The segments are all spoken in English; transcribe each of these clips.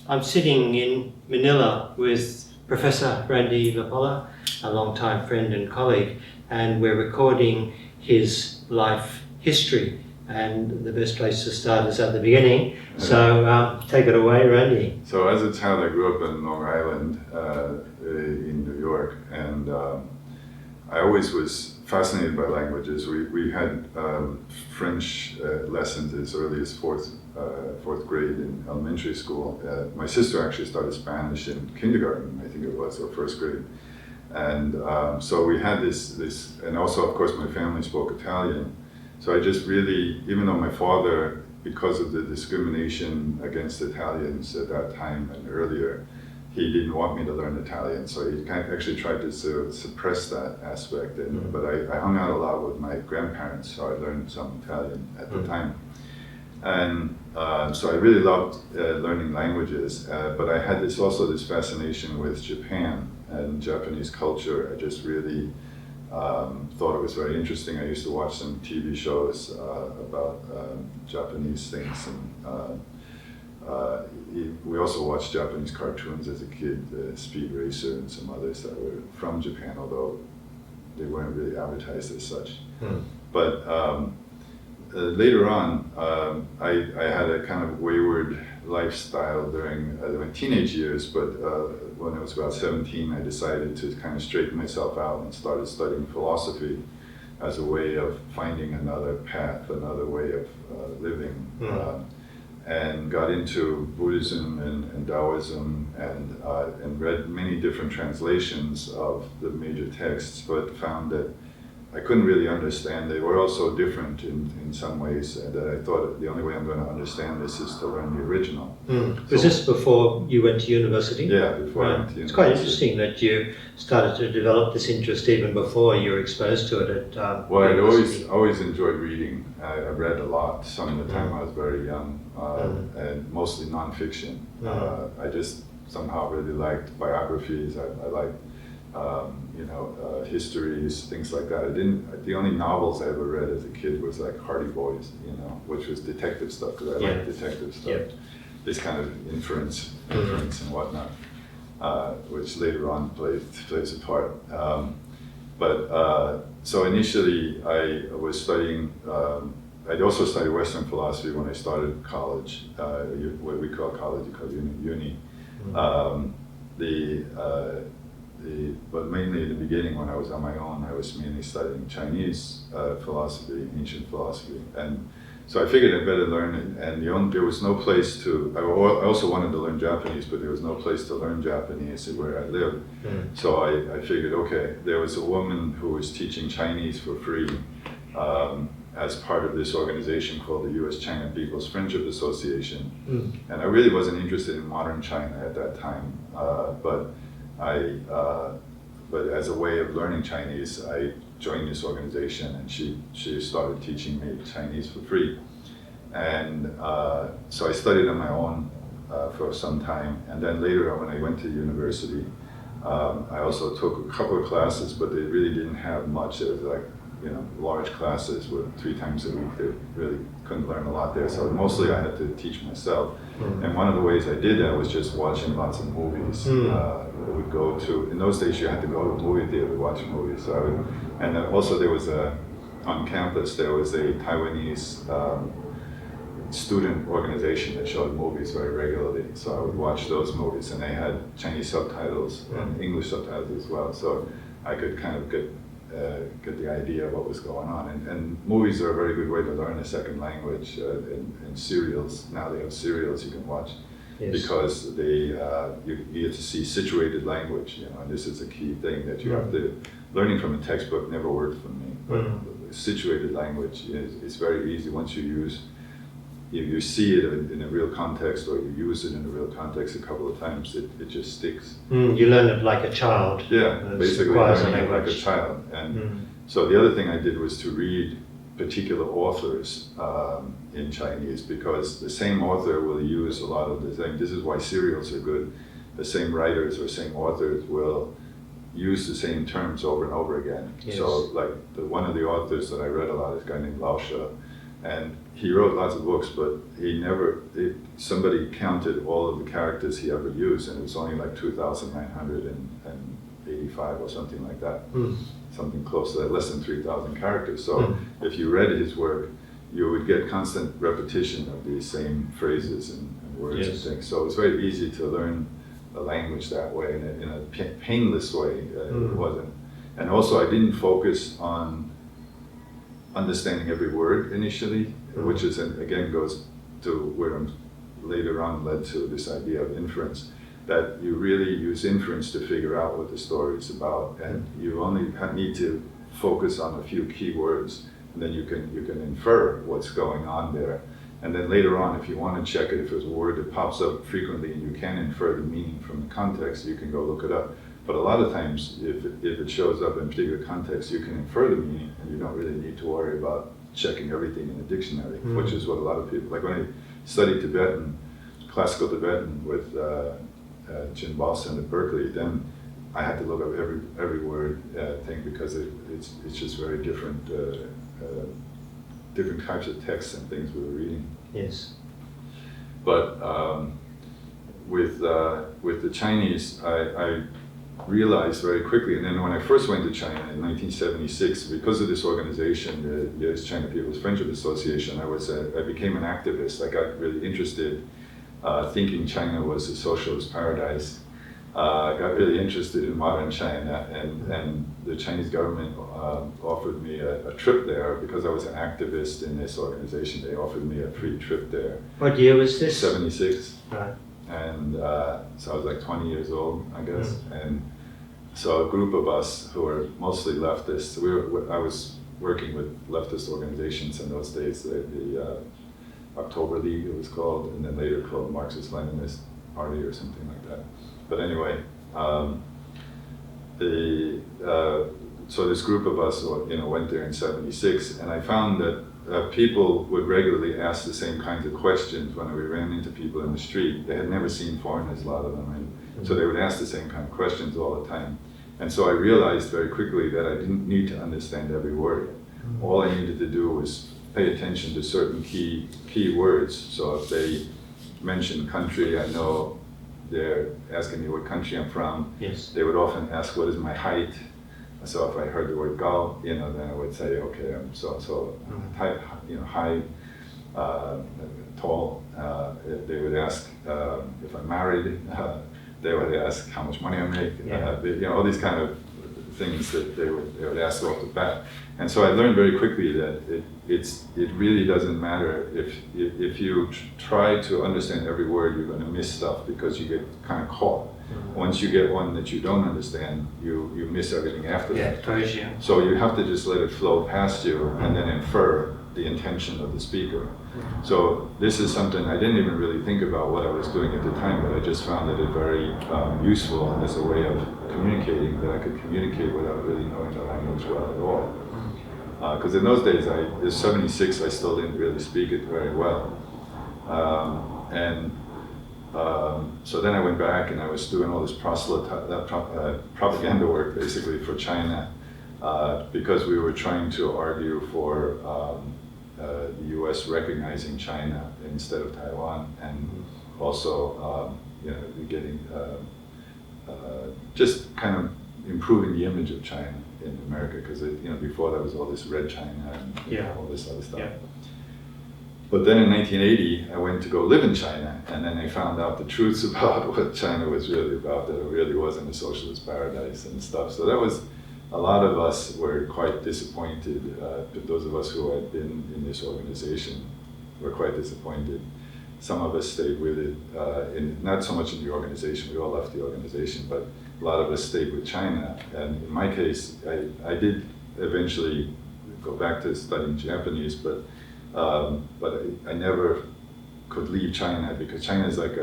I'm sitting in Manila with Professor Randy LaPolla, a longtime friend and colleague, and we're recording his life history. And the best place to start is at the beginning. So take it away, Randy. So as a child, I grew up in Long Island in New York, and I always was fascinated by languages. We had French lessons as early as fourth grade in elementary school. My sister actually started Spanish in kindergarten, I think it was, or first grade. And so we had this, and also of course my family spoke Italian. So I just really, even though my father, because of the discrimination against Italians at that time and earlier, he didn't want me to learn Italian, so he actually tried to suppress that aspect. But I hung out a lot with my grandparents, so I learned some Italian at the time. And so I really loved learning languages, but I had also this fascination with Japan and Japanese culture. I just really thought it was very interesting. I used to watch some TV shows about Japanese things, and we also watched Japanese cartoons as a kid, Speed Racer and some others that were from Japan, although they weren't really advertised as such. But later on, I had a kind of wayward lifestyle during my teenage years, but when I was about 17, I decided to kind of straighten myself out and started studying philosophy as a way of finding another path, another way of living. And got into Buddhism and Taoism and read many different translations of the major texts, but found that I couldn't really understand. They were all so different in some ways that I thought the only way I'm going to understand this is to learn the original. Was this before you went to university? Yeah, before I went to university. It's quite interesting that you started to develop this interest even before you were exposed to it at Well, university. I'd always enjoyed reading. I read a lot, some of the time I was very young, and mostly nonfiction. I just somehow really liked biographies. I liked histories, things like that. The only novels I ever read as a kid was like Hardy Boys, which was detective stuff, because I liked detective stuff. This kind of inference and whatnot, which later on plays a part. So initially I was studying, I'd also studied Western philosophy when I started college, what we call college, you call uni. But mainly in the beginning, when I was on my own, I was mainly studying Chinese philosophy, ancient philosophy. And so I figured I'd better learn it, and there was no place to, I also wanted to learn Japanese, but there was no place to learn Japanese where I lived. So I figured, okay, there was a woman who was teaching Chinese for free as part of this organization called the U.S.-China People's Friendship Association. And I really wasn't interested in modern China at that time, but as a way of learning Chinese, I joined this organization, and she started teaching me Chinese for free. And so I studied on my own for some time, and then later when I went to university, I also took a couple of classes, but they really didn't have much. It was like, large classes with 3 times a week. They really couldn't learn a lot there, so mostly I had to teach myself. And one of the ways I did that was just watching lots of movies. I would go to, in those days you had to go to a movie theater to watch movies. So and then also there was on campus there was a Taiwanese student organization that showed movies very regularly. So I would watch those movies, and they had Chinese subtitles and English subtitles as well. So I could kind of get the idea of what was going on. And movies are a very good way to learn a second language. And serials, now they have serials you can watch, because you get to see situated language, and this is a key thing that you have to, learning from a textbook never worked for me, but situated language is very easy once you see it in a real context, or you use it in a real context a couple of times, it just sticks. You learn it like a child. Yeah, basically learning it like a child. And so the other thing I did was to read particular authors in Chinese, because the same author will use a lot of the same. This is why serials are good. The same writers or same authors will use the same terms over and over again. So like one of the authors that I read a lot is a guy named Lao She, And he wrote lots of books, but somebody counted all of the characters he ever used, and it was only like 2,985 or something like that. Something close to that, less than 3,000 characters. So if you read his work, you would get constant repetition of these same phrases and words and things. So it's very easy to learn the language that way, in a painless way. It wasn't. And also, I didn't focus on understanding every word initially, which is, again, goes to where I'm later on led to this idea of inference, that you really use inference to figure out what the story is about, and you only need to focus on a few key words, and then you can infer what's going on there. And then later on, if you want to check it, if there's a word that pops up frequently and you can infer the meaning from the context, you can go look it up. But a lot of times, if it shows up in a particular context, you can infer the meaning, and you don't really need to worry about checking everything in the dictionary, which is what a lot of people, like when I studied Tibetan, classical Tibetan with Jin Boston at Berkeley, then I had to look up every word thing, because it's just very different different types of texts and things we were reading. Yes. But with the Chinese, I realized very quickly, and then when I first went to China in 1976, because of this organization, the U.S.-China People's Friendship Association, I became an activist. I got really interested, thinking China was a socialist paradise. I got really interested in modern China, and the Chinese government offered me a trip there because I was an activist in this organization. They offered me a free trip there. What year was this? 76. Right. And so I was like 20 years old, I guess. And so a group of us who were mostly leftists, I was working with leftist organizations in those days, the October League it was called, and then later called Marxist-Leninist Party or something like that. But anyway, so this group of us, went there in '76, and I found that people would regularly ask the same kinds of questions when we ran into people in the street. They had never seen foreigners, a lot of them, and so they would ask the same kind of questions all the time. And so I realized very quickly that I didn't need to understand every word. All I needed to do was pay attention to certain key words. So if they mention country, I know they're asking me what country I'm from. Yes. They would often ask, what is my height? So if I heard the word Gao, then I would say, okay, I'm so high, tall. They would ask if I'm married. They would ask how much money I make. All these kind of things that they would ask off the bat. And so I learned very quickly that it really doesn't matter if you try to understand every word, you're going to miss stuff because you get kind of caught. Once you get one that you don't understand, you miss everything after that. So you have to just let it flow past you and then infer the intention of the speaker. So this is something I didn't even really think about what I was doing at the time, but I just found it very useful as a way of communicating, that I could communicate without really knowing the language well at all. Because in those days, in '76, I still didn't really speak it very well. So then I went back and I was doing all this propaganda work basically for China, because we were trying to argue for the US recognizing China instead of Taiwan, and also getting just kind of improving the image of China in America, because before there was all this red China and all this other stuff. Yeah. But then in 1980, I went to go live in China, and then I found out the truths about what China was really about, that it really wasn't a socialist paradise and stuff. So that was, a lot of us were quite disappointed. Those of us who had been in this organization were quite disappointed. Some of us stayed with it, not so much in the organization, we all left the organization, but a lot of us stayed with China. And in my case, I did eventually go back to studying Japanese, but I never could leave China, because China is like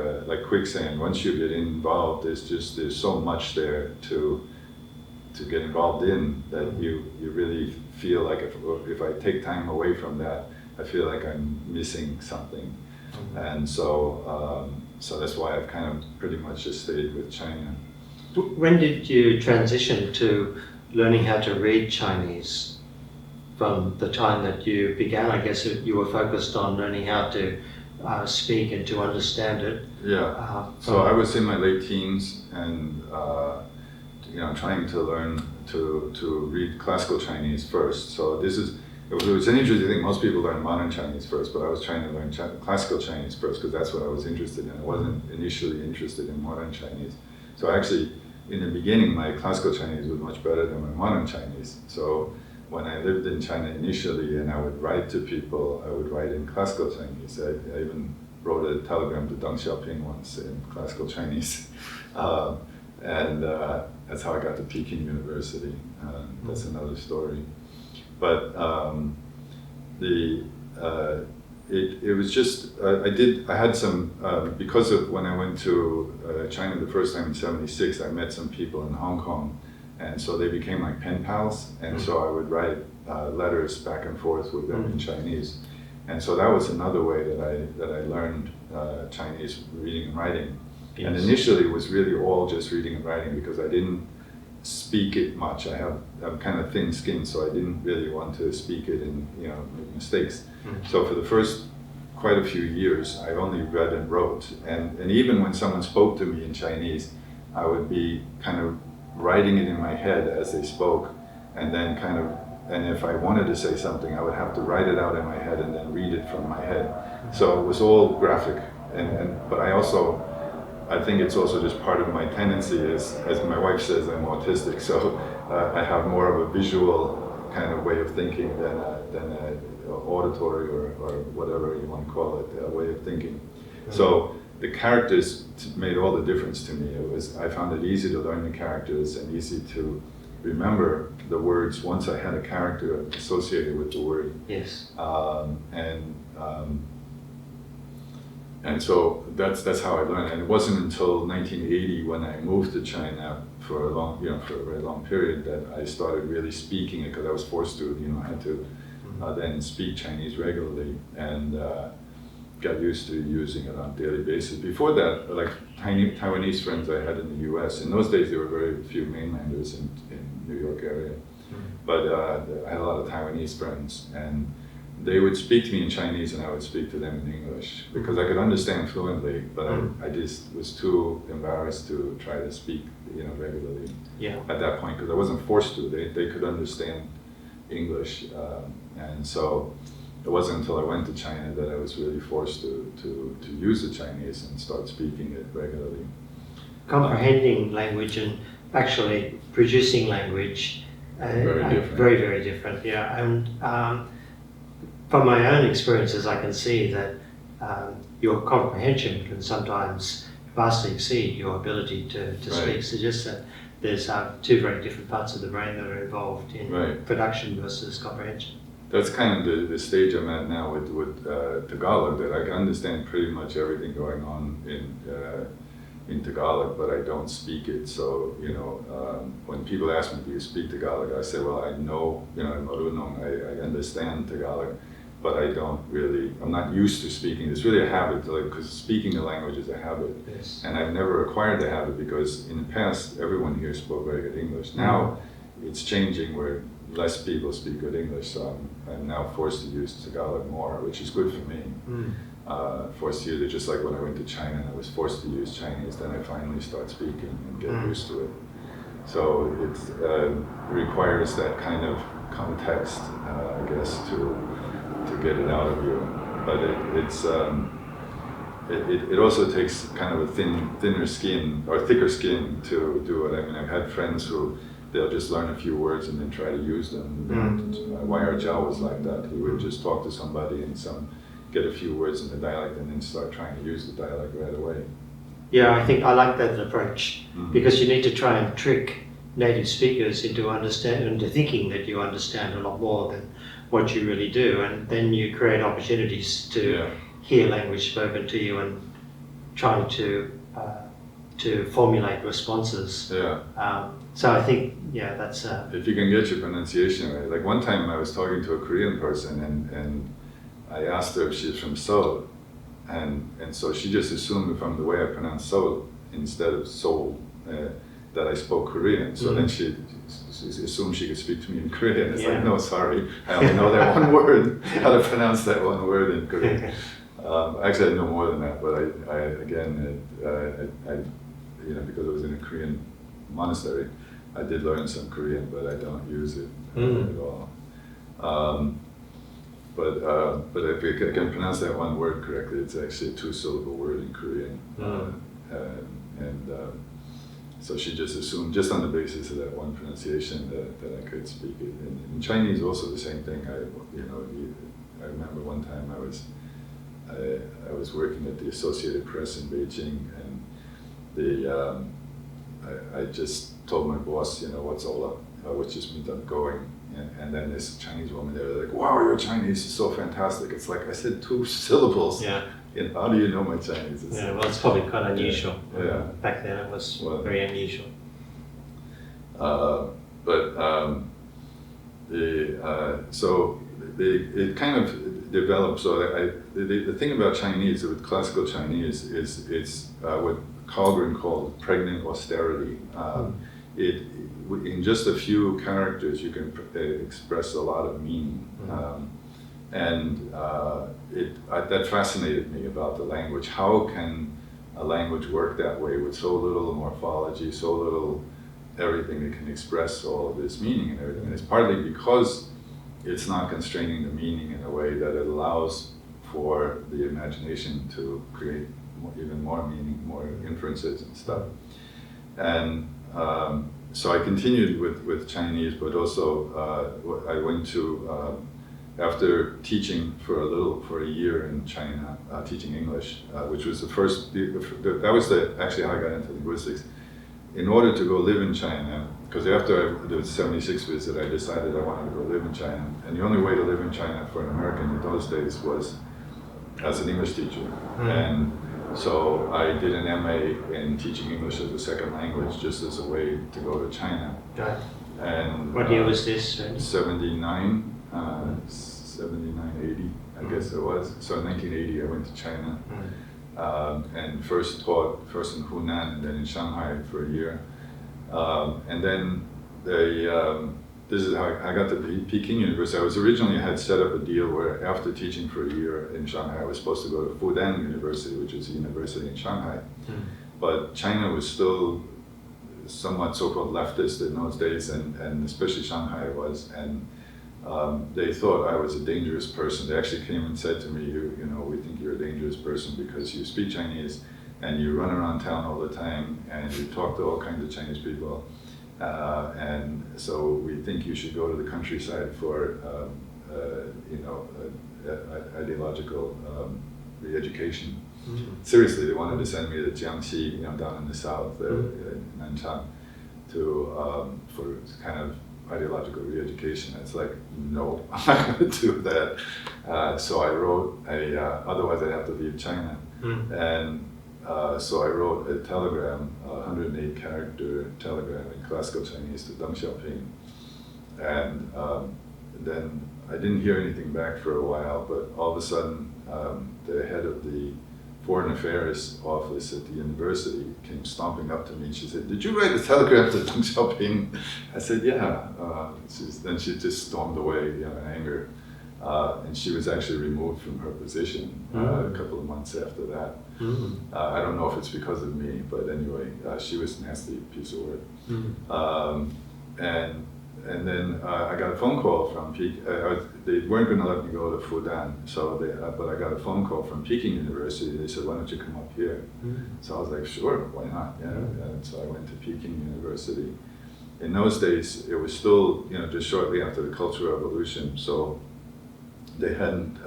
quicksand. Once you get involved, there's so much there to get involved in that you really feel like if I take time away from that, I feel like I'm missing something. And so that's why I've kind of pretty much just stayed with China. When did you transition to learning how to read Chinese? from the time that you began. I guess you were focused on learning how to speak and to understand it. Yeah. So I was in my late teens and trying to learn to read classical Chinese first. So it was an interesting thing. Most people learn modern Chinese first, but I was trying to learn classical Chinese first because that's what I was interested in. I wasn't initially interested in modern Chinese. So actually, in the beginning, my classical Chinese was much better than my modern Chinese. So when I lived in China initially and I would write to people, I would write in classical Chinese. I even wrote a telegram to Deng Xiaoping once in classical Chinese. And that's how I got to Peking University. That's another story. But it was just, I had some, because of when I went to China the first time in '76, I met some people in Hong Kong, and so they became like pen pals, and so I would write letters back and forth with them in Chinese. And so that was another way that I learned Chinese reading and writing. Yes. And initially it was really all just reading and writing because I didn't speak it much. I'm kind of thin skinned, so I didn't really want to speak it and make mistakes. So for the first quite a few years, I only read and wrote. And even when someone spoke to me in Chinese, I would be kind of writing it in my head as they spoke, and then and if I wanted to say something, I would have to write it out in my head and then read it from my head. So it was all graphic. But I think it's also just part of my tendency as my wife says, I'm autistic, so I have more of a visual kind of way of thinking than a auditory or whatever you want to call it, a way of thinking. So the characters made all the difference to me. I found it easy to learn the characters and easy to remember the words once I had a character associated with the word. Yes. And so that's how I learned. And it wasn't until 1980 when I moved to China for a very long period that I started really speaking it because I was forced to. I had to then speak Chinese regularly and got used to using it on a daily basis. Before that, like Taiwanese friends I had in the U.S. In those days, there were very few mainlanders in New York area, but I had a lot of Taiwanese friends and they would speak to me in Chinese and I would speak to them in English because I could understand fluently, but I just was too embarrassed to try to speak, regularly at that point because I wasn't forced to. They could understand English, and so it wasn't until I went to China that I was really forced to use the Chinese and start speaking it regularly. Comprehending language and actually producing language, very different. Very, very different, yeah. And from my own experiences, I can see that your comprehension can sometimes vastly exceed your ability to speak. Suggests that there's two very different parts of the brain that are involved in production versus comprehension. That's kind of the stage I'm at now with Tagalog, that I can understand pretty much everything going on in Tagalog, but I don't speak it. So, when people ask me, do you speak Tagalog? I say, well, I know, I'm marunong, I understand Tagalog, but I'm not used to speaking. It's really a habit, because speaking the language is a habit. Yes. And I've never acquired the habit because in the past, everyone here spoke very good English. Now, it's changing where less people speak good English, so I'm now forced to use Tagalog more, which is good for me. Forced to use it, just like when I went to China and I was forced to use Chinese, then I finally start speaking and get used to it. So it requires that kind of context, I guess, to get it out of you. But it also takes kind of a thinner skin or thicker skin to do it. I mean, I've had friends who they'll just learn a few words and then try to use them. Y.R. Zhao was like that. He would just talk to somebody and get a few words in the dialect and then start trying to use the dialect right away. Yeah, I think I like that approach because you need to try and trick native speakers into thinking that you understand a lot more than what you really do, and then you create opportunities to hear language spoken to you and trying to formulate responses. So I think, that's... If you can get your pronunciation right. Like one time I was talking to a Korean person and I asked her if she's from Seoul, and so she just assumed from the way I pronounce Seoul instead of Seoul, that I spoke Korean. So then she assumed she could speak to me in Korean. It's like, no, sorry, I only know that one word, how to pronounce that one word in Korean. Actually, I know more than that, but because I was in a Korean monastery, I did learn some Korean, but I don't use it at all. But if I can pronounce that one word correctly, it's actually a 2-syllable word in Korean. So she just assumed, just on the basis of that one pronunciation, that I could speak it. And in Chinese, also the same thing. I remember one time I was working at the Associated Press in Beijing, and I just told my boss, what's all up, which just means I'm going. And then this Chinese woman there, like, wow, your Chinese is so fantastic. It's like, I said 2 syllables. Yeah. How do you know my Chinese? It's probably quite unusual. Yeah. Back then it was very unusual. It kind of developed. So the thing about Chinese, with classical Chinese, is it's what Carlgren called pregnant austerity. In just a few characters, you can express a lot of meaning. That fascinated me about the language. How can a language work that way with so little morphology, so little everything that can express all of this meaning and everything? And it's partly because it's not constraining the meaning in a way that it allows for the imagination to create even more meaning, more inferences and stuff. And so I continued with Chinese, but also I went to, after teaching for a year in China, teaching English, which was the first, that was actually how I got into linguistics. In order to go live in China, because after the 76 visit, I decided I wanted to go live in China. And the only way to live in China for an American in those days was as an English teacher. And so I did an MA in teaching English as a second language, just as a way to go to China. Right. And what year was this? 79, 80, I guess it was. So in 1980, I went to China and first taught in Hunan and then in Shanghai for a year. And then this is how I got to Peking University. I originally had set up a deal where after teaching for a year in Shanghai, I was supposed to go to Fudan University, which is a university in Shanghai. But China was still somewhat so-called leftist in those days, and especially Shanghai was. And they thought I was a dangerous person. They actually came and said to me, we think you're a dangerous person because you speak Chinese and you run around town all the time and you talk to all kinds of Chinese people. And so we think you should go to the countryside for, ideological re-education. Seriously, they wanted to send me to Jiangxi, down in the south, Nanchang, for kind of ideological re-education. It's like, no, I'm not going to do that. So I wrote otherwise I'd have to leave China. And so I wrote a telegram, a 108-character telegram in classical Chinese to Deng Xiaoping. And then I didn't hear anything back for a while, but all of a sudden, the head of the Foreign Affairs office at the university came stomping up to me and she said, "Did you write a telegram to Deng Xiaoping?" I said, "Yeah." Then she just stormed away in anger. And she was actually removed from her position a couple of months after that. I don't know if it's because of me, but anyway, she was a nasty piece of work. And then I got a phone call from Peking. They weren't going to let me go to Fudan, but I got a phone call from Peking University. They said, "Why don't you come up here?" So I was like, "Sure, why not?" And so I went to Peking University. In those days, it was still just shortly after the Cultural Revolution, so they hadn't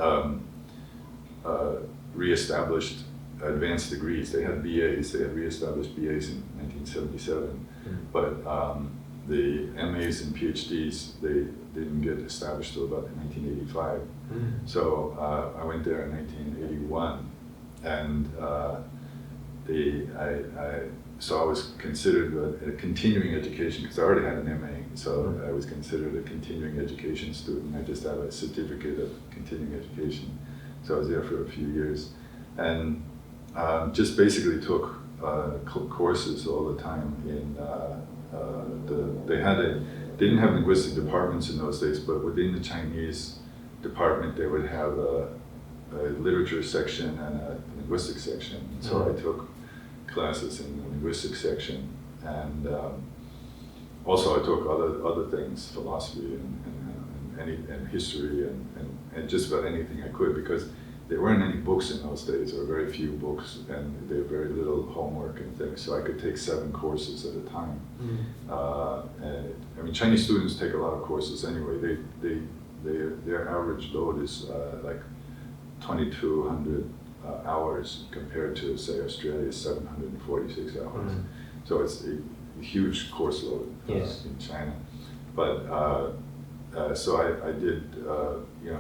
reestablished advanced degrees. They had BAs. They had reestablished BAs in 1977, but the MAs and PhDs, they didn't get established till about 1985. So I went there in 1981, and so I was considered a continuing education, because I already had an MA, so I was considered a continuing education student. I just have a certificate of continuing education. So I was there for a few years, and just basically took courses all the time in they didn't have linguistic departments in those days, but within the Chinese department they would have a literature section and a linguistics section. So I took classes in the linguistics section, and also I took other things, philosophy and history and just about anything I could, because there weren't any books in those days, or very few books, and there were very little homework and things, so I could take 7 courses at a time. And I mean, Chinese students take a lot of courses anyway. Their average load is like 2,200 hours compared to, say, Australia's 746 hours. So it's a huge course load in China. But so I did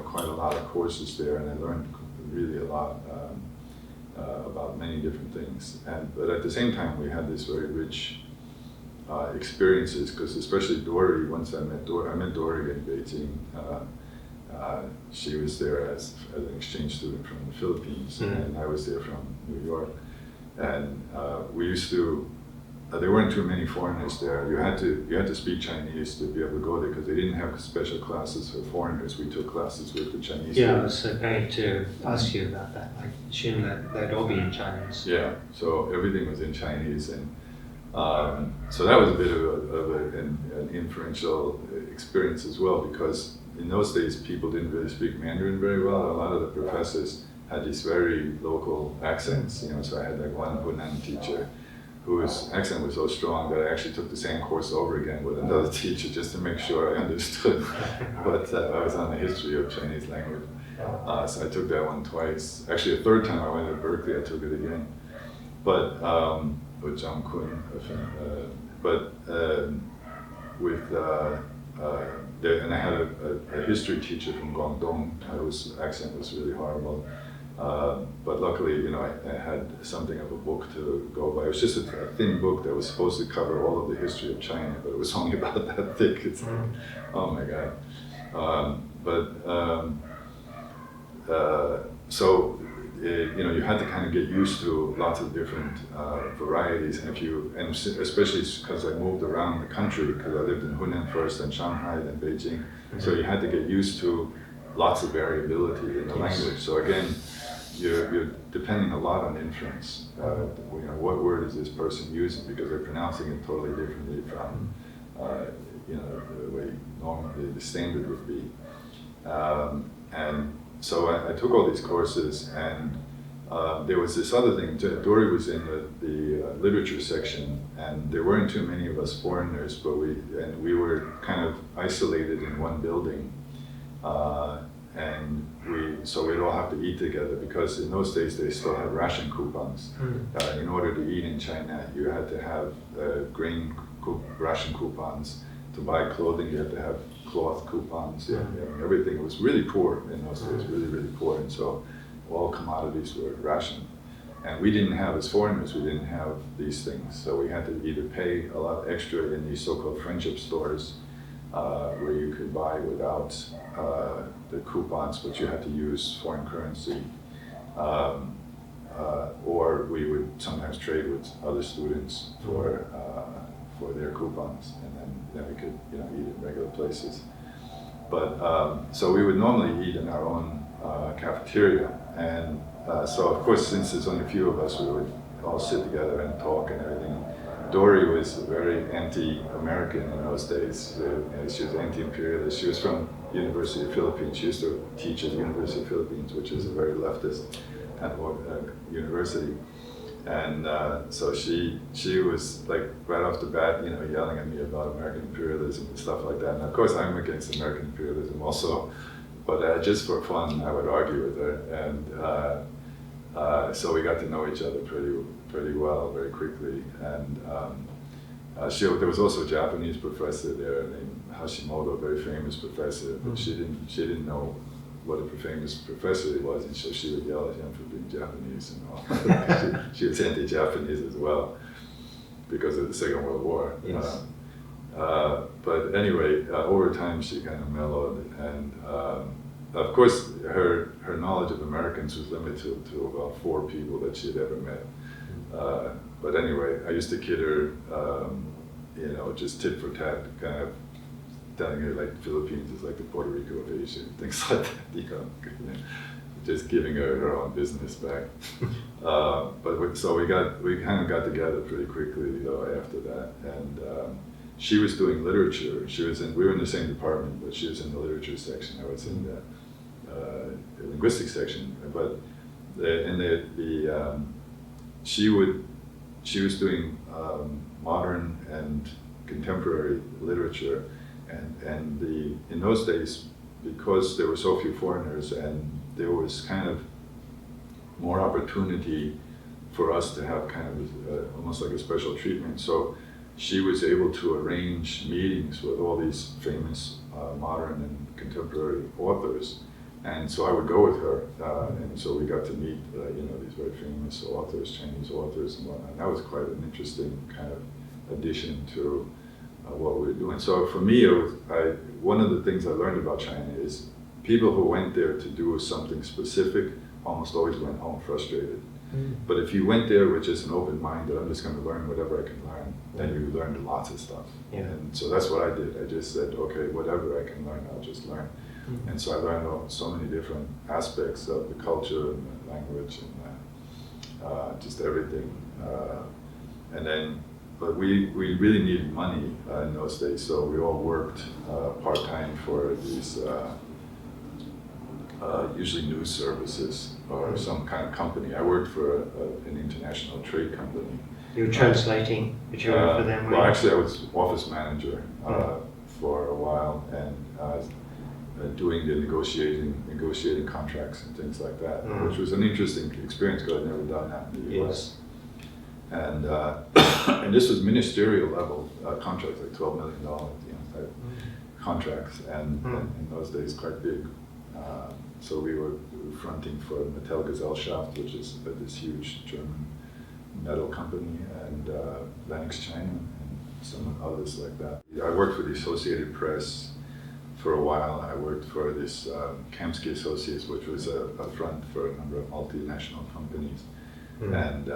quite a lot of courses there, and I learned really a lot about many different things. But at the same time, we had this very rich experiences, because especially Dory, once I met Dory in Beijing. She was there as an exchange student from the Philippines, and I was there from New York. And we used to, there weren't too many foreigners there. You had to speak Chinese to be able to go there, because they didn't have special classes for foreigners. We took classes with the Chinese. Yeah, I was going to ask you about that. I assume that they'd all be in Chinese. Yeah, so everything was in Chinese, and so that was a bit of an inferential experience as well, because in those days people didn't really speak Mandarin very well. A lot of the professors had these very local accents, so I had like one Hunan teacher whose accent was so strong that I actually took the same course over again with another teacher just to make sure I understood. But I was on the history of Chinese language, so I took that one twice. Actually, a third time I went to Berkeley, I took it again. But with Zhang Kun, and I had a history teacher from Guangdong whose accent was really horrible. But luckily, I had something of a book to go by. It was just a thin book that was supposed to cover all of the history of China, but it was only about that thick. It's like, oh my God. So you had to kind of get used to lots of different varieties, and especially because I moved around the country, because I lived in Hunan first, then Shanghai, then Beijing. So you had to get used to lots of variability in the language. So again, you're depending a lot on inference. What word is this person using, because they're pronouncing it totally differently from the way normally the standard would be. And so I took all these courses, and there was this other thing. Dory was in the literature section, and there weren't too many of us foreigners, but we were kind of isolated in one building, and we'd all have to eat together, because in those days they still had ration coupons. In order to eat in China, you had to have grain ration coupons. To buy clothing, you had to have cloth coupons. Everything was really poor in those days, really, really poor. And so all commodities were rationed. And we didn't have, as foreigners, we didn't have these things. So we had to either pay a lot extra in these so-called friendship stores, where you could buy without the coupons, but you had to use foreign currency. Or we would sometimes trade with other students for their coupons, and then we could eat in regular places. But so we would normally eat in our own cafeteria, and so of course, since there's only a few of us, we would all sit together and talk and everything. Dory was very anti-American in those days. She was anti-imperialist. She was from University of Philippines. She used to teach at the University of Philippines, which is a very leftist kind of university. And so she was like right off the bat, yelling at me about American imperialism and stuff like that. And of course, I'm against American imperialism also, but just for fun, I would argue with her. And so we got to know each other pretty well very quickly. And there was also a Japanese professor there named Hashimoto, a very famous professor, but she didn't know what a famous professor he was, and so she would yell at him for being Japanese and all. she was anti-Japanese as well because of the Second World War. Yes. But anyway, over time she kind of mellowed, and of course her knowledge of Americans was limited to about 4 people that she had ever met. But anyway, I used to kid her, just tit for tat, kind of telling her like Philippines is like the Puerto Rico of Asia, things like that, just giving her own business back. So we kind of got together pretty quickly, after that. And she was doing literature. We were in the same department, but she was in the literature section. I was in the linguistics section. But she was doing modern and contemporary literature, and in those days, because there were so few foreigners and there was kind of more opportunity for us to have kind of almost like a special treatment. So she was able to arrange meetings with all these famous modern and contemporary authors. And so I would go with her, and so we got to meet, these very famous authors, Chinese authors and whatnot. And that was quite an interesting kind of addition to what we were doing. So for me, one of the things I learned about China is people who went there to do something specific almost always went home frustrated. But if you went there with just an open mind that I'm just going to learn whatever I can learn, then you learned lots of stuff. Yeah. And so that's what I did. I just said, okay, whatever I can learn, I'll just learn. And so I learned so many different aspects of the culture and the language and just everything. But we really needed money in those days, so we all worked part-time for these usually news services or some kind of company. I worked for an international trade company. You were translating, but you were for them? Well, actually, I was office manager for a while, and doing the negotiating contracts and things like that, which was an interesting experience because I'd never done that in the U.S. And and this was ministerial level contracts, like $12 million, type contracts, and in those days quite big. So we were fronting for Mattel Gesellschaft, which is this huge German metal company, and Lennox China, and some others like that. I worked for the Associated Press for a while. I worked for this Kamsky Associates, which was a front for a number of multinational companies. And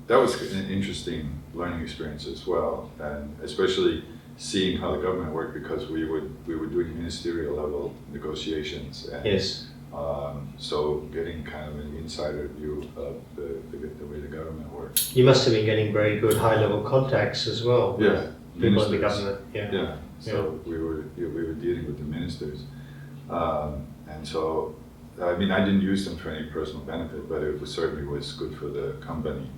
that was an interesting learning experience as well, and especially seeing how the government worked, because we were doing ministerial level negotiations, and so getting kind of an insider view of the way the government works. You must have been getting very good high-level contacts as well. Yeah, people in the government. Yeah. So we were dealing with the ministers, and so I mean, I didn't use them for any personal benefit, but it certainly was good for the company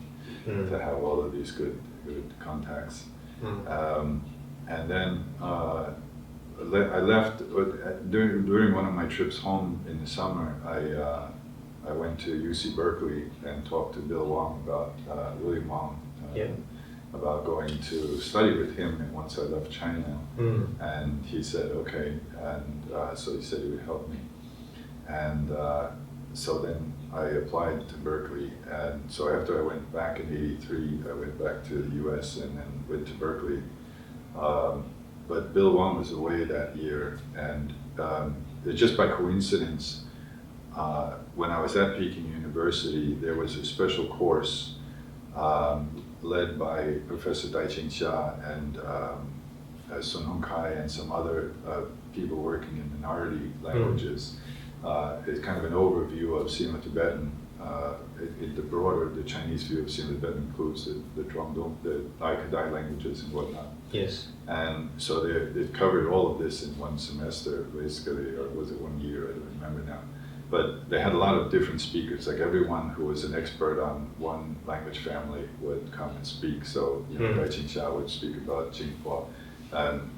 to have all of these good contacts. And then I left during one of my trips home in the summer. I went to UC Berkeley and talked to Bill Wong William Wong about going to study with him once I left China. And he said okay, and so he said he would help me. And so then I applied to Berkeley, and so after I went back in '83, I went back to the US and then went to Berkeley. But Bill Wong was away that year, and just by coincidence, when I was at Peking University, there was a special course led by Professor Dai-Ching Xia and Sun Hung Kai and some other people working in minority languages. It's kind of an overview of Sino-Tibetan. The Chinese view of Sino-Tibetan includes the Zhuangdong, the Dai languages and whatnot. Yes. And so they covered all of this in one semester, basically, or was it 1 year? I don't remember now. But they had a lot of different speakers. Like everyone who was an expert on one language family would come and speak. So Dai-Ching Xia would speak about Jinghua and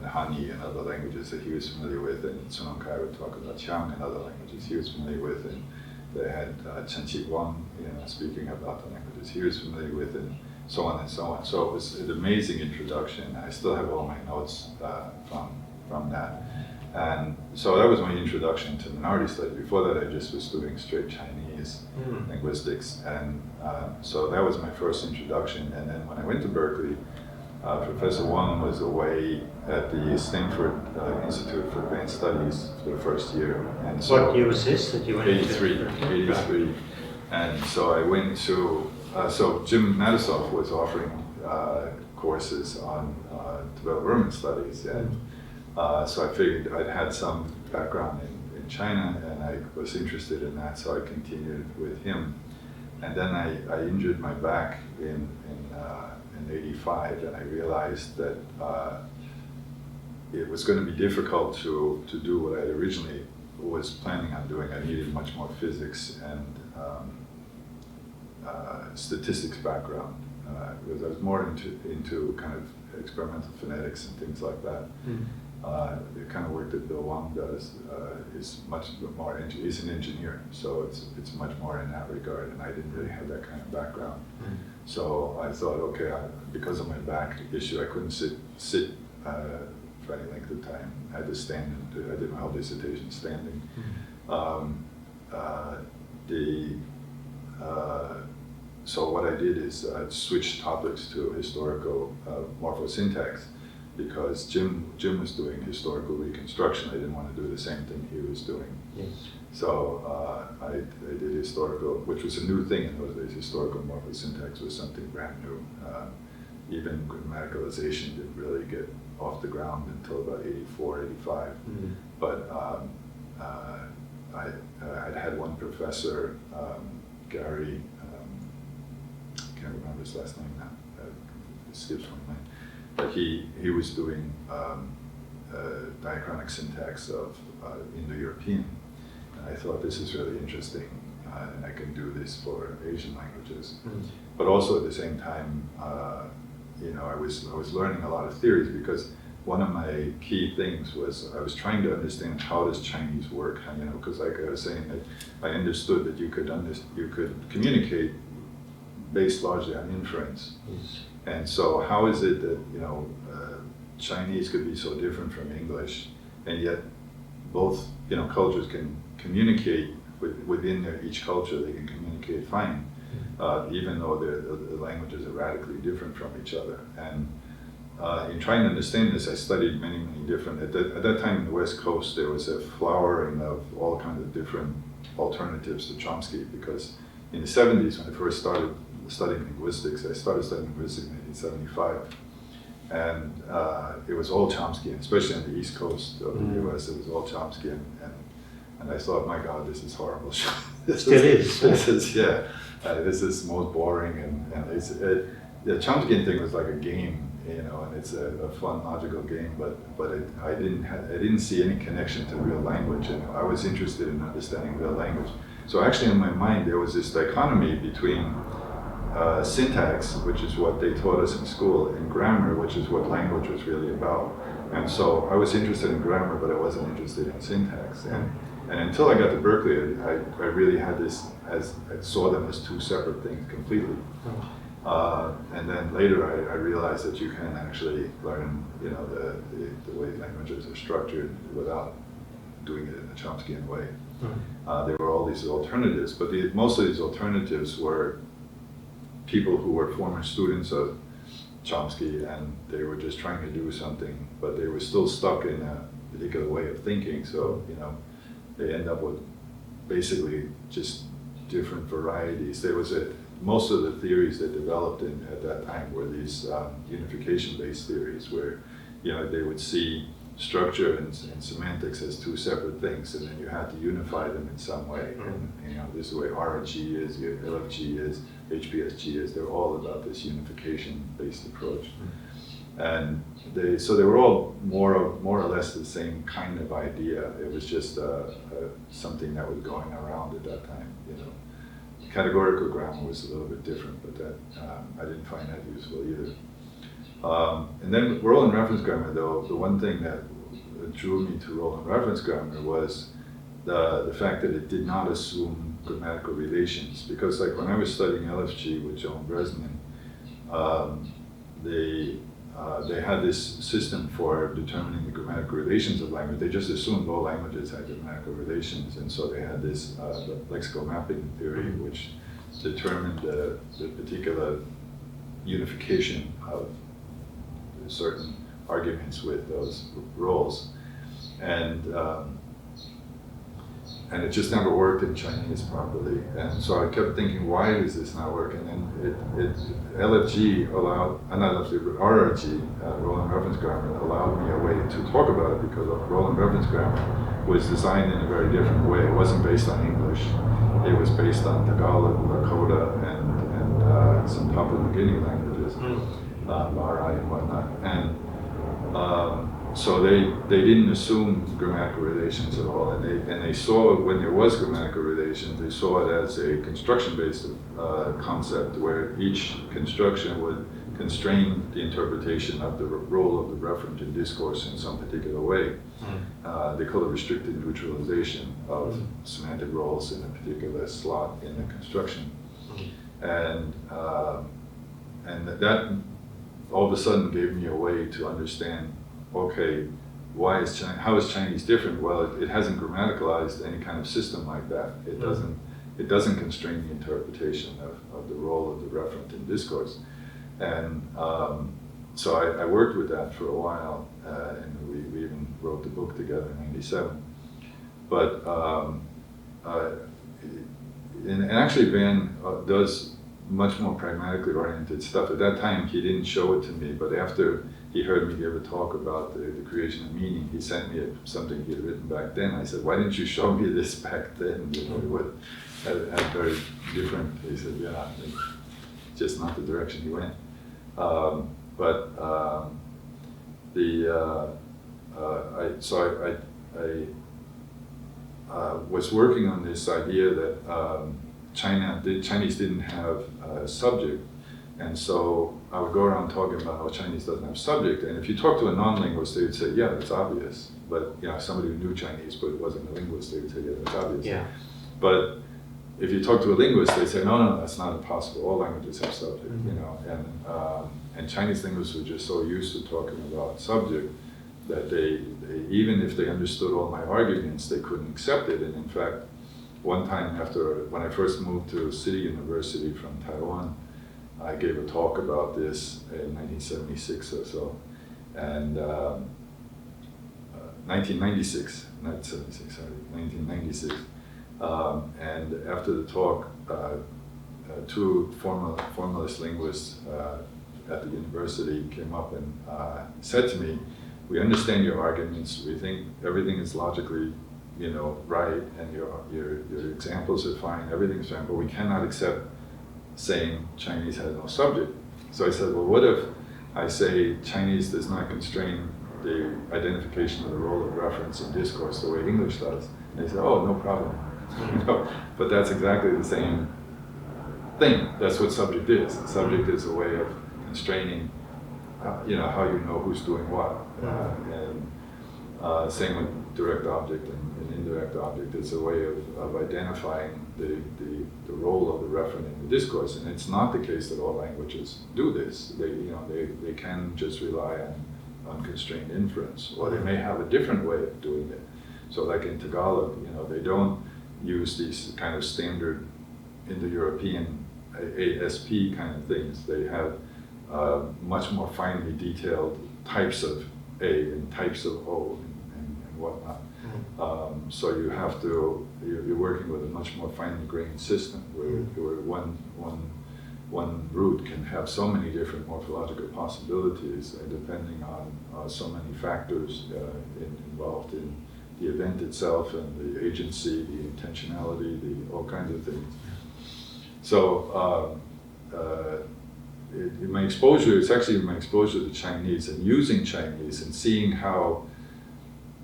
Hani and other languages that he was familiar with, and Sun Hung Kai would talk about Qiang and other languages he was familiar with, and they had Chen Qiguang, speaking about the languages he was familiar with, and so on and so on. So it was an amazing introduction. I still have all my notes from that. And so that was my introduction to minority studies. Before that, I just was doing straight Chinese linguistics, and so that was my first introduction. And then when I went to Berkeley, Professor Wang was away at the Stanford Institute for Advanced Studies for the first year. And so what year was this that you went 83. And so I went to, so Jim Matisoff was offering courses on development studies, and so I figured I'd had some background in China, and I was interested in that, so I continued with him. And then I injured my back in '85, and I realized that it was going to be difficult to do what I originally was planning on doing. I needed much more physics and statistics background, because I was more into kind of experimental phonetics and things like that. The kind of work that Bill Wong does is much more, he's an engineer, so it's much more in that regard, and I didn't really have that kind of background. So I thought, okay, because of my back issue, I couldn't sit for any length of time. I had to stand, and I did my whole dissertation standing. So what I did is I switched topics to historical morphosyntax, because Jim was doing historical reconstruction. I didn't want to do the same thing he was doing. Yes. So I did historical, which was a new thing in those days. Historical morphosyntax was something brand new. Even grammaticalization didn't really get off the ground until about '84, '85. But I'd had one professor, Gary, can't remember his last name now, it skips my mind. But he was doing diachronic syntax of Indo-European, and I thought, this is really interesting, and I can do this for Asian languages. But also at the same time, I was learning a lot of theories, because one of my key things was I was trying to understand, how does Chinese work? Because like I was saying, that I understood that you could communicate based largely on inference. Yes. And so how is it that, Chinese could be so different from English, and yet both, cultures can communicate within each culture, they can communicate fine, even though the languages are radically different from each other. And in trying to understand this, I studied many different, at that time in the West Coast, there was a flowering of all kinds of different alternatives to Chomsky, because in the 70s, when I first started studying linguistics, I started studying linguistics in 1975, and it was all Chomsky, especially on the East Coast of the US, it was all Chomsky, and I thought, my God, this is horrible. This is this is most boring, and the Chomsky thing was like a game, and it's a fun, logical game, but I didn't see any connection to real language, and I was interested in understanding real language. So actually in my mind, there was this dichotomy between syntax, which is what they taught us in school, and grammar, which is what language was really about. And so I was interested in grammar, but I wasn't interested in syntax. And until I got to Berkeley, I really had this, I saw them as two separate things completely. And then later I realized that you can actually learn, the way languages are structured without doing it in a Chomskyan way. There were all these alternatives, but most of these alternatives were people who were former students of Chomsky, and they were just trying to do something, but they were still stuck in a particular way of thinking. So, they end up with basically just different varieties. Most of the theories that developed at that time were these unification-based theories, where, they would see structure and semantics as two separate things, and then you had to unify them in some way. And this is the way RG is, LFG is, HPSG is. They're all about this unification-based approach. And they were all more or less the same kind of idea. It was just something that was going around at that time. Categorical grammar was a little bit different, but that I didn't find that useful either. And then role and reference grammar, though, the one thing that drew me to role and reference grammar was the fact that it did not assume grammatical relations. Because like when I was studying LFG with Joan Bresnan, they had this system for determining the grammatical relations of language. They just assumed all languages had grammatical relations, and so they had this lexical mapping theory, which determined the particular unification of certain arguments with those roles. And and it just never worked in Chinese properly. And so I kept thinking, why does this not work? And then LFG allowed, not LFG, but RRG, Role and Reference Grammar, allowed me a way to talk about it, because Role and Reference Grammar was designed in a very different way. It wasn't based on English. It was based on Tagalog, Lakota, and some Papua New Guinea languages, Barai and whatnot. And so they didn't assume grammatical relations at all, and they saw, when there was grammatical relations, they saw it as a construction-based concept, where each construction would constrain the interpretation of the role of the referent in discourse in some particular way. They call it restricted neutralization of semantic roles in a particular slot in the construction. And that all of a sudden gave me a way to understand, okay, how is Chinese different? Well, it hasn't grammaticalized any kind of system like that. It doesn't constrain the interpretation of the role of the referent in discourse. And so I worked with that for a while, and we even wrote the book together in '97. But and actually Van does much more pragmatically oriented stuff. At that time, he didn't show it to me, but after he heard me give a talk about the creation of meaning, he sent me something he had written back then. I said, why didn't you show me this back then? You know, it would have very different. He said, yeah, it's just not the direction he went. I was working on this idea that Chinese didn't have a subject, and so I would go around talking about how Chinese doesn't have subject. And if you talk to a non-linguist, they would say, "Yeah, that's obvious." But somebody who knew Chinese but wasn't a linguist, they would say, "Yeah, that's obvious." Yeah. But if you talk to a linguist, they say, no, that's not impossible. All languages have subject, and Chinese linguists were just so used to talking about subject that they even if they understood all my arguments, they couldn't accept it. And in fact, one time when I first moved to City University from Taiwan, I gave a talk about this in 1976 or so, and 1996, not 76, sorry, 1996. And after the talk, two formalist linguists at the university came up and said to me, "We understand your arguments. We think everything is logically, right, and your examples are fine. Everything's fine, but we cannot accept saying Chinese has no subject." So I said, "Well, what if I say Chinese does not constrain the identification of the role of reference in discourse the way English does?" And they said, "Oh, no problem." But that's exactly the same thing. That's what subject is. Subject is a way of constraining, how you know who's doing what. And same with direct object and indirect object. It's a way of identifying the role of the referent in the discourse. And it's not the case that all languages do this. They can just rely on constrained inference, or they may have a different way of doing it. So like in Tagalog, they don't use these kind of standard Indo-European ASP kind of things. They have much more finely detailed types of A and types of O and whatnot. So you're working with a much more finely grained system where one root can have so many different morphological possibilities depending on so many factors involved in the event itself and the agency, the intentionality, all kinds of things. So my exposure to Chinese and using Chinese and seeing how,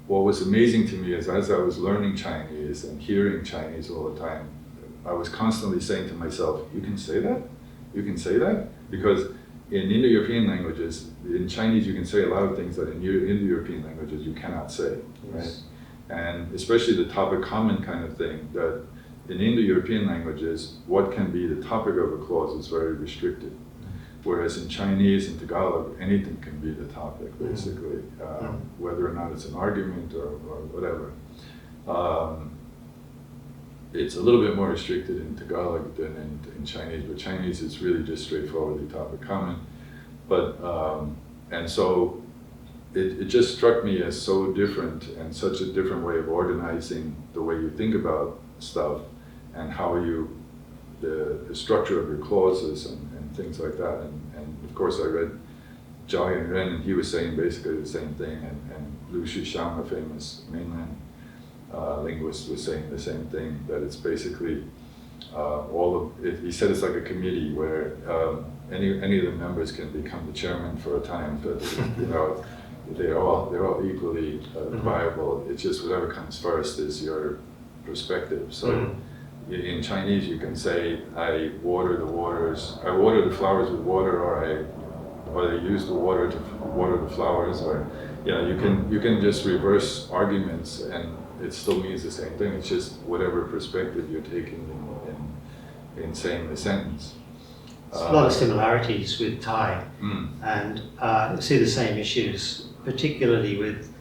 what was amazing to me is as I was learning Chinese and hearing Chinese all the time, I was constantly saying to myself, "You can say that? You can say that?" Because in Indo-European languages, in Chinese you can say a lot of things that in Indo-European languages you cannot say, right? And especially the topic common kind of thing, that in Indo-European languages, what can be the topic of a clause is very restricted. Whereas in Chinese and Tagalog, anything can be the topic, basically, whether or not it's an argument or whatever. It's a little bit more restricted in Tagalog than in Chinese, but Chinese is really just straightforwardly topic common. But, and so it just struck me as so different and such a different way of organizing the way you think about stuff and how the structure of your clauses and things like that. And of course I read Zhao Yanren, and he was saying basically the same thing, and Lu Shixiang, a famous mainland linguist, was saying the same thing, that it's basically all of it. He said it's like a committee where any of the members can become the chairman for a time, but you know, they're all equally viable. It's just whatever comes first is your perspective. So in Chinese you can say, I water the flowers with water, or they use the water to water the flowers, or you can just reverse arguments and it still means the same thing. It's just whatever perspective you're taking in saying the sentence. There's a lot of similarities with Thai, and you see the same issues, particularly with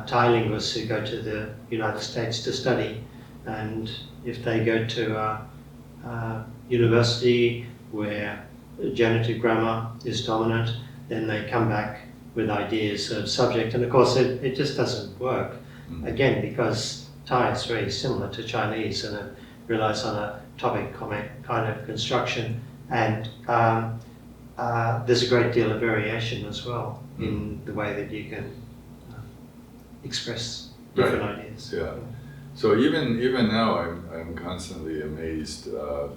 Thai linguists who go to the United States to study, and if they go to a university where genitive grammar is dominant, then they come back with ideas of subject, and of course it just doesn't work. Again, because Thai is very similar to Chinese, and it relies on a topic comment kind of construction, and there's a great deal of variation as well in the way that you can express different ideas. Yeah. So even now, I'm constantly amazed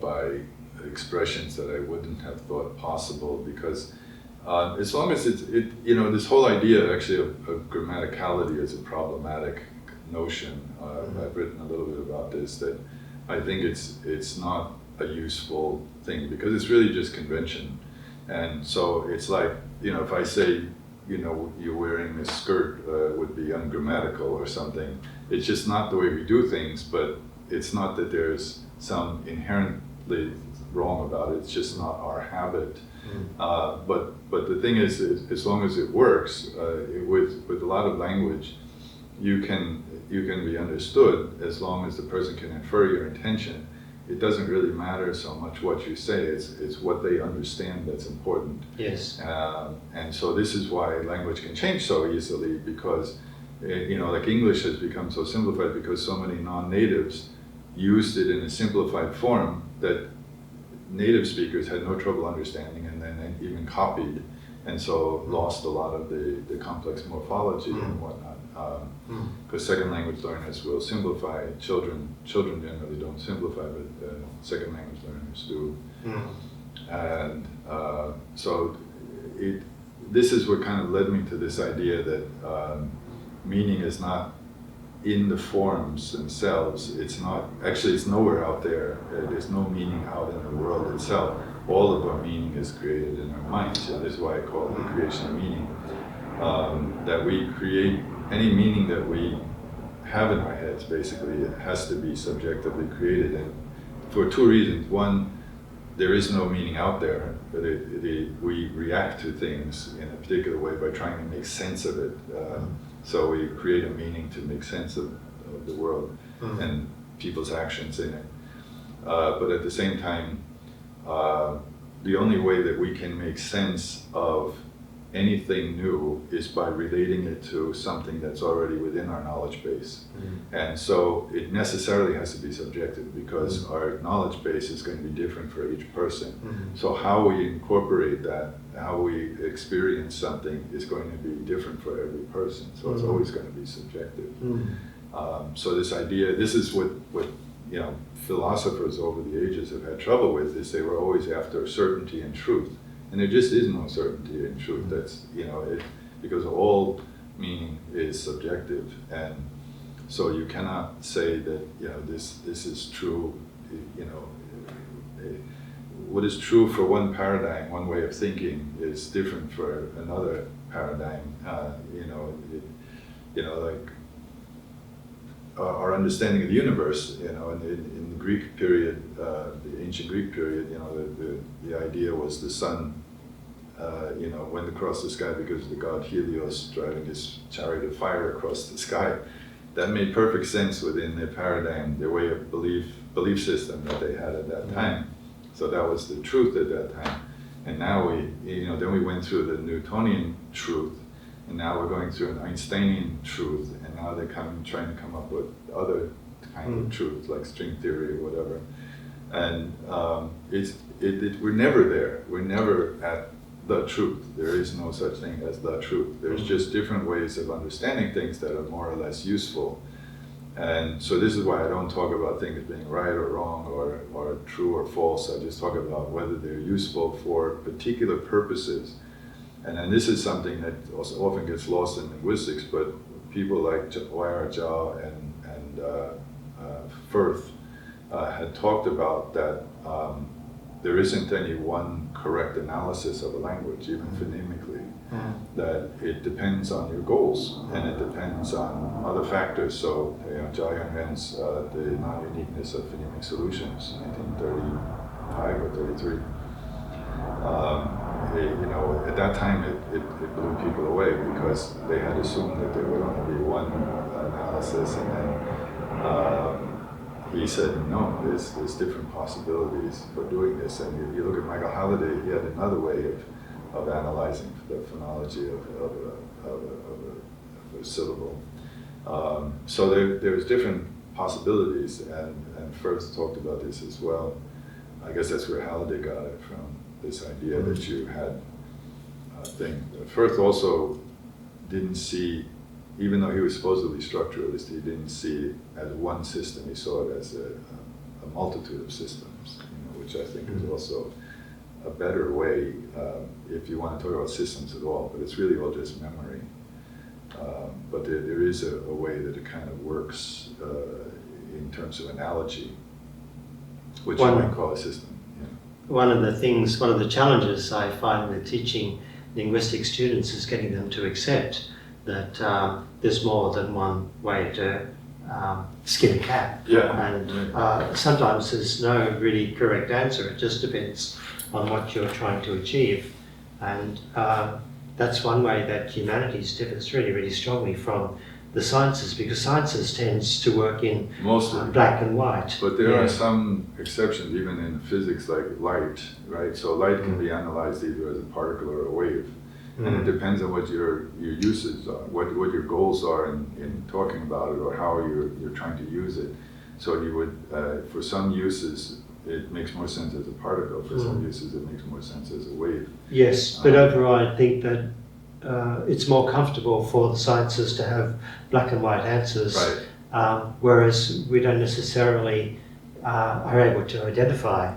by expressions that I wouldn't have thought possible, because as long as this whole idea actually of grammaticality is a problematic notion. I've written a little bit about this, that I think it's not a useful thing, because it's really just convention. And so it's like, if I say, you're wearing a skirt would be ungrammatical or something, it's just not the way we do things, but it's not that there's some inherently wrong about it, it's just not our habit. But the thing is, as long as it works, with a lot of language, you can be understood as long as the person can infer your intention. It doesn't really matter so much what you say, it's what they understand that's important. Yes. And so this is why language can change so easily, because like English has become so simplified because so many non-natives used it in a simplified form that native speakers had no trouble understanding, and then even copied, and so lost a lot of the complex morphology and whatnot. Because second language learners will simplify. Children generally don't simplify, but second language learners do. And so this is what kind of led me to this idea that meaning is not in the forms themselves. It's not, actually it's nowhere out there. There's no meaning out in the world itself. All of our meaning is created in our minds. So this is why I call it the creation of meaning. That we create any meaning that we have in our heads, basically, it has to be subjectively created. And for two reasons. One, there is no meaning out there, but we react to things in a particular way by trying to make sense of it. So we create a meaning to make sense of the world and people's actions in it. But at the same time, the only way that we can make sense of anything new is by relating it to something that's already within our knowledge base. And so it necessarily has to be subjective, because our knowledge base is going to be different for each person. So how we incorporate that, how we experience something, is going to be different for every person. So it's always going to be subjective. So this idea, this is what philosophers over the ages have had trouble with, is they were always after certainty and truth. And there just is no certainty in truth. That's, because all meaning is subjective. And so you cannot say that, this is true, what is true for one paradigm, one way of thinking, is different for another paradigm. Like our understanding of the universe, in the Greek period, the ancient Greek period, the idea was the sun, went across the sky because the god Helios driving his chariot of fire across the sky. That made perfect sense within their paradigm, their way of belief system that they had at that time. So that was the truth at that time. And now then we went through the Newtonian truth, and now we're going through an Einsteinian truth, and now they're trying to come up with other kind of truth, like string theory or whatever. And we're never there. We're never at the truth. There is no such thing as the truth. There's just different ways of understanding things that are more or less useful. And so this is why I don't talk about things being right or wrong or true or false. I just talk about whether they're useful for particular purposes. And then this is something that also often gets lost in linguistics, but people like Zhao and Firth had talked about that there isn't any one correct analysis of a language, even phonemically, that it depends on your goals and it depends on other factors. So, Zhao Yunren's The Non-Uniqueness of Phonemic Solutions, 1935 or 33. At that time it blew people away because they had assumed that there would only be one analysis, and then he said, no, there's different possibilities for doing this. And you look at Michael Halliday, he had another way of analyzing the phonology of a syllable. So there's different possibilities, and Firth talked about this as well. I guess that's where Halliday got it from, this idea that you had a thing. Firth also didn't see, even though he was supposedly structuralist, he didn't see it as one system. He saw it as a multitude of systems, which I think is also a better way if you want to talk about systems at all. But it's really all just memory. But there is a way that it kind of works in terms of analogy, which you might call a system. One of the challenges I find with teaching linguistic students is getting them to accept that there's more than one way to skin a cat. And sometimes there's no really correct answer. It just depends on what you're trying to achieve. And that's one way that humanities differs really, really strongly from the sciences, because sciences tends to work in black and white. But there are some exceptions, even in physics, like light, right? So light can be analyzed either as a particle or a wave. And it depends on what your uses are, what your goals are in talking about it, or how you're trying to use it. So you would, for some uses, it makes more sense as a particle. For some uses, it makes more sense as a wave. Yes, but overall, I think that it's more comfortable for the sciences to have black and white answers, whereas we don't necessarily are able to identify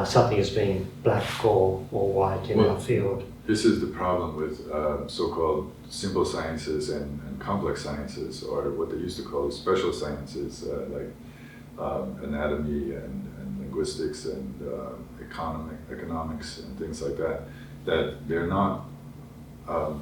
something as being black or white in our field. This is the problem with so-called simple sciences and complex sciences, or what they used to call special sciences, like anatomy and linguistics and economics and things like that, that they're not.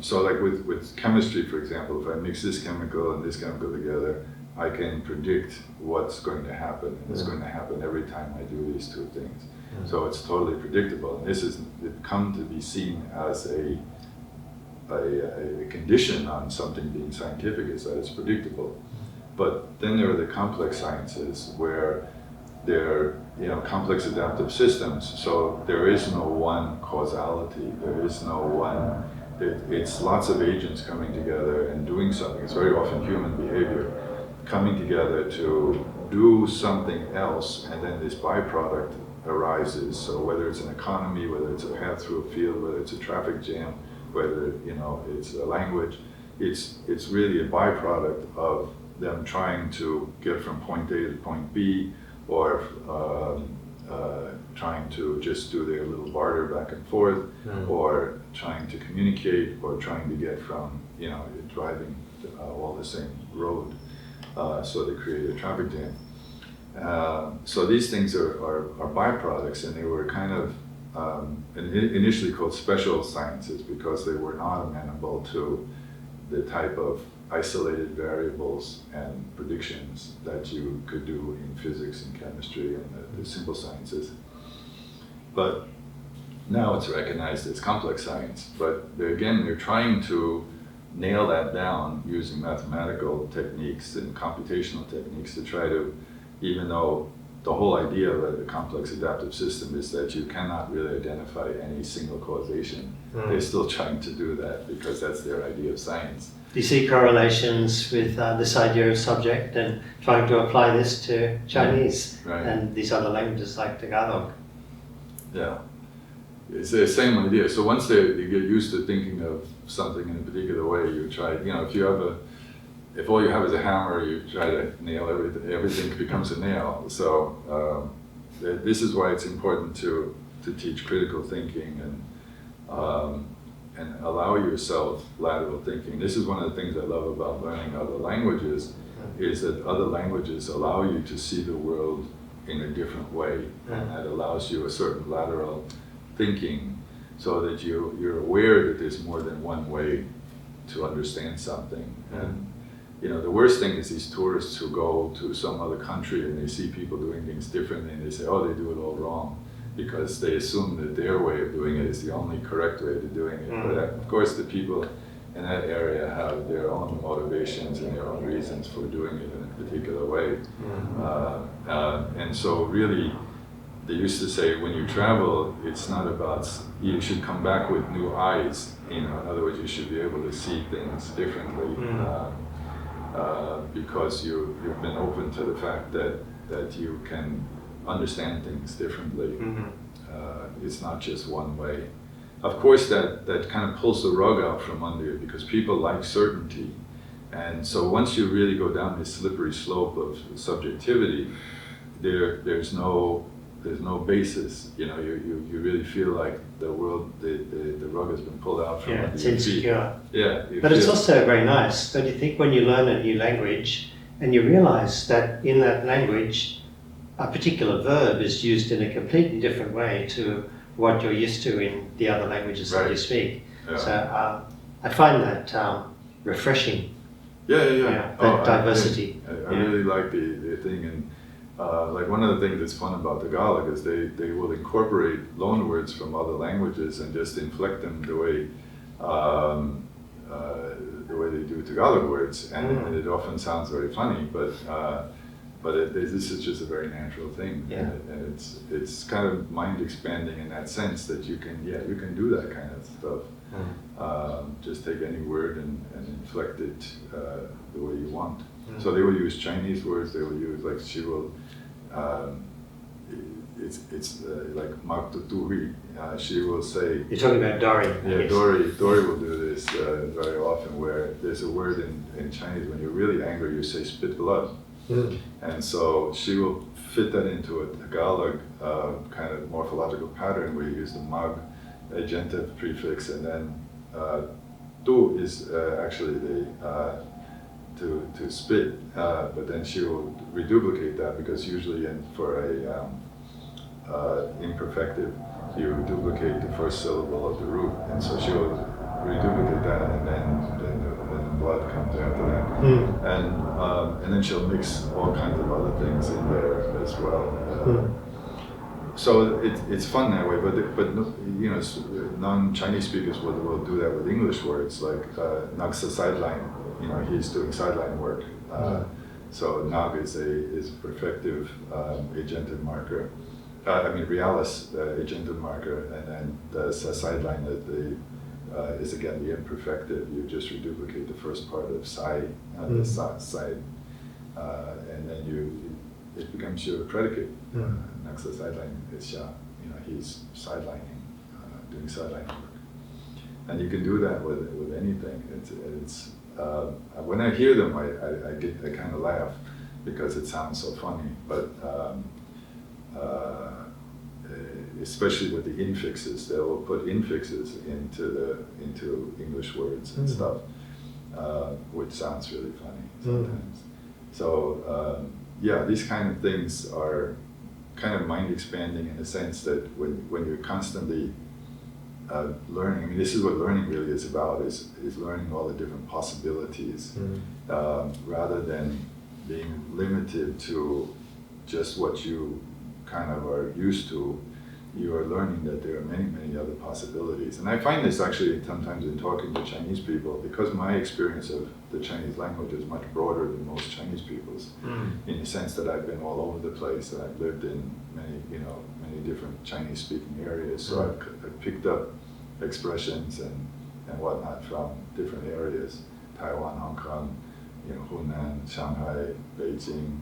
So like with chemistry, for example, if I mix this chemical and this chemical together, I can predict what's going to happen, and it's going to happen every time I do these two things. So it's totally predictable, and this is come to be seen as a condition on something being scientific, is that it's predictable. But then there are the complex sciences where they're complex adaptive systems. So there is no one causality. There is no one. It's lots of agents coming together and doing something. It's very often human behavior coming together to do something else, and then this byproduct arises. So whether it's an economy, whether it's a path through a field, whether it's a traffic jam, whether it's a language, it's really a byproduct of them trying to get from point A to point B, or trying to just do their little barter back and forth, or trying to communicate, or trying to get from driving all the same road, so they create a traffic jam. So these things are byproducts, and they were kind of initially called special sciences because they were not amenable to the type of isolated variables and predictions that you could do in physics and chemistry and the simple sciences. But now it's recognized as complex science. But they're trying to nail that down using mathematical techniques and computational techniques to try to, even though the whole idea of a complex adaptive system is that you cannot really identify any single causation. They're still trying to do that because that's their idea of science. Do you see correlations with this idea of subject and trying to apply this to Chinese and these other languages like Tagalog? Yeah, it's the same idea. So once you get used to thinking of something in a particular way, you try, if all you have is a hammer, you try to nail everything becomes a nail. So this is why it's important to teach critical thinking and allow yourself lateral thinking. This is one of the things I love about learning other languages, is that other languages allow you to see the world in a different way, and that allows you a certain lateral thinking, so that you're aware that there's more than one way to understand something. And the worst thing is these tourists who go to some other country and they see people doing things differently and they say, oh, they do it all wrong, because they assume that their way of doing it is the only correct way of doing it. But of course the people in that area have their own motivations and their own reasons for doing it in a particular way. And so really, they used to say, when you travel, it's not about, you should come back with new eyes. In other words, you should be able to see things differently, because you've been open to the fact that you can understand things differently. It's not just one way. Of course, that kind of pulls the rug out from under you, because people like certainty. And so once you really go down this slippery slope of subjectivity, there's no basis. You really feel like the world, the rug has been pulled out from under it's your insecure. feet. Yeah, but it's also very nice, don't you think, when you learn a new language and you realize that in that language a particular verb is used in a completely different way to what you're used to in the other languages that you speak. Yeah. So I find that refreshing. Yeah. That diversity. I really like the thing, and like one of the things that's fun about Tagalog is they will incorporate loan words from other languages and just inflect them the way they do Tagalog words, and it often sounds very funny, but this is just a very natural thing, and it's kind of mind expanding in that sense that you can do that kind of stuff. Just take any word and inflect it the way you want. So they will use Chinese words. They will use, like, she will. It's like Mak Tu Hui. She will say. You're talking about Dory. Yeah, Dory will do this very often, where there's a word in Chinese, when you're really angry, you say spit blood. And so she will fit that into a Tagalog kind of morphological pattern, where you use the mag agentive prefix, and then tu is actually the to spit, but then she will reduplicate that, because usually for a imperfective, you duplicate the first syllable of the root, and so she will reduplicate that, and then the blood comes after that, and then she'll mix all kinds of other things in there as well. So it's fun that way, but non-Chinese speakers will do that with English words, like Nagsa sideline. He's doing sideline work. So Nag is a perfective agentive marker. Realis agentive marker, and then the sideline is again the imperfective. You just reduplicate the first part of sai, the side, and then it becomes your predicate. Next sideline is Xia. He's sidelining, doing sidelining work, and you can do that with anything. It's when I hear them, I kind of laugh, because it sounds so funny. But especially with the infixes, they will put infixes into English words and stuff, which sounds really funny sometimes. So these kind of things are kind of mind expanding, in the sense that when you're constantly learning, this is what learning really is about, is learning all the different possibilities, rather than being limited to just what you kind of are used to. You are learning that there are many, many other other possibilities. And I find this actually sometimes in talking to Chinese people, because my experience of the Chinese language is much broader than most Chinese people's, in the sense that I've been all over the place, and I've lived in many different Chinese-speaking areas. So I've picked up expressions and whatnot from different areas: Taiwan, Hong Kong, Hunan, Shanghai, Beijing,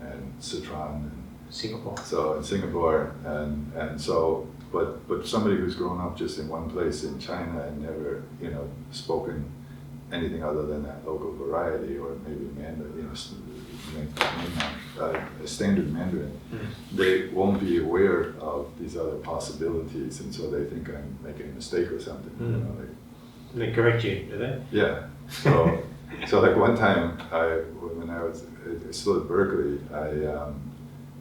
and Sichuan, and Singapore. So in Singapore, and so, but somebody who's grown up just in one place in China and never, spoken anything other than that local variety, or maybe Mandarin, standard Mandarin, they won't be aware of these other possibilities, and so they think I'm making a mistake or something. They correct you, do they? Yeah. So like one time, when I was still at Berkeley,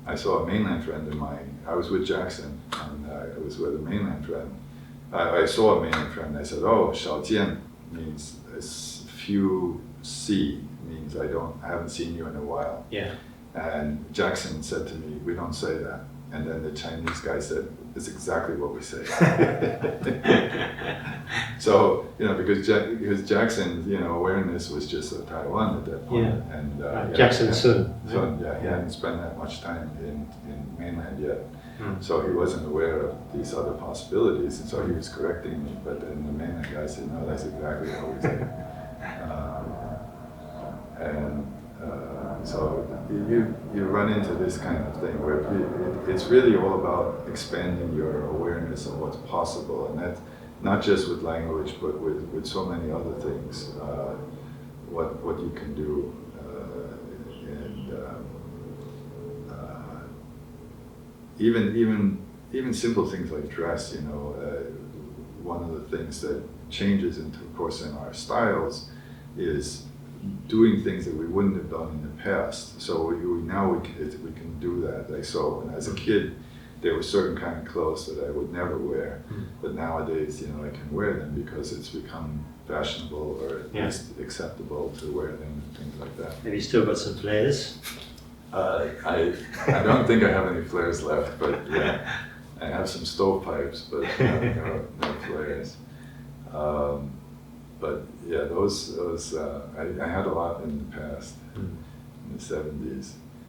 I saw a mainland friend of mine. I was with Jackson, and I was with a mainland friend. I saw a mainland friend. I said, "Oh, 少见 means few see, means I haven't seen you in a while." Yeah. And Jackson said to me, "We don't say that." And then the Chinese guy said, "It's exactly what we say." So, because Jackson's, awareness was just of Taiwan at that point. Yeah. And Jackson Sun. He hadn't spent that much time in mainland yet. So he wasn't aware of these other possibilities, and so he was correcting me. But then the mainland guy said, "No, that's exactly what we say." So you run into this kind of thing where it's really all about expanding your awareness of what's possible, and that's not just with language, but with so many other things. What you can do, even simple things like dress. One of the things that changes, of course, in our styles is doing things that we wouldn't have done in the past. So we can do that. Like, so as a kid, there were certain kind of clothes that I would never wear, but nowadays, I can wear them because it's become fashionable, or at least acceptable to wear them and things like that. Have you still got some flares? I don't think I have any flares left, but yeah, I have some stovepipes, but no flares. But yeah, those I had a lot in the past, in the 70s.